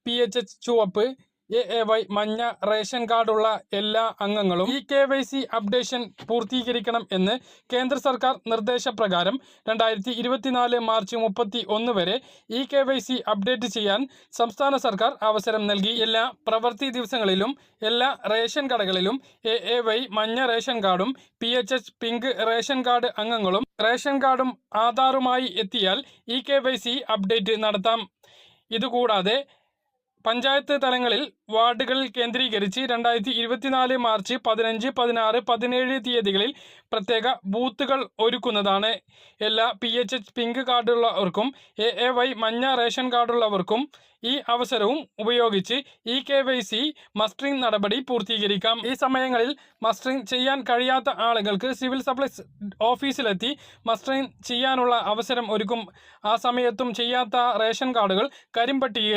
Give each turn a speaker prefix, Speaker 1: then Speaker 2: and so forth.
Speaker 1: PHH ചുവപ്പ്, AAY മഞ്ഞ ration കാർഡുള്ള എല്ലാ അംഗങ്ങളും ഈ KYC അപ്ഡേഷൻ പൂർത്തീകരിക്കണം എന്ന് കേന്ദ്ര സർക്കാർ നിർദ്ദേശപ്രകാരം 2024 മാർച്ച് 31 വരെ ഈ KYC അപ്ഡേറ്റ് ചെയ്യാൻ സംസ്ഥാന സർക്കാർ അവസരം നൽകി. എല്ലാ പ്രവൃത്തി ദിവസങ്ങളിലും എല്ലാ റേഷൻ കടകളിലും AAY മഞ്ഞ റേഷൻ കാർഡും PHH പിങ്ക് റേഷൻ കാർഡ് അംഗങ്ങളും റേഷൻ കാർഡും ആധാറുമായി എത്തിയാൽ ഈ KYC അപ്ഡേറ്റ് നടത്താം. ഇതുകൂടാതെ പഞ്ചായത്ത് തലങ്ങളിൽ വാർഡുകളിൽ കേന്ദ്രീകരിച്ച് 2024 മാർച്ച് 15, 16, 17 തീയതികളിൽ പ്രത്യേക ബൂത്തുകൾ ഒരുക്കുന്നതാണ്. എല്ലാ PHH പിങ്ക് കാർഡുള്ളവർക്കും AAY മഞ്ഞ റേഷൻ കാർഡുള്ളവർക്കും ഈ അവസരവും ഉപയോഗിച്ച് ഈ KYC മസ്റ്ററിംഗ് നടപടി പൂർത്തീകരിക്കാം. ഈ സമയങ്ങളിൽ മസ്റ്ററിംഗ് ചെയ്യാൻ കഴിയാത്ത ആളുകൾക്ക് സിവിൽ സപ്ലൈസ് ഓഫീസിലെത്തി മസ്റ്ററിംഗ് ചെയ്യാനുള്ള അവസരം ഒരുക്കും. ആ സമയത്തും ചെയ്യാത്ത റേഷൻ കാർഡുകൾ കരിമ്പട്ടികയിൽ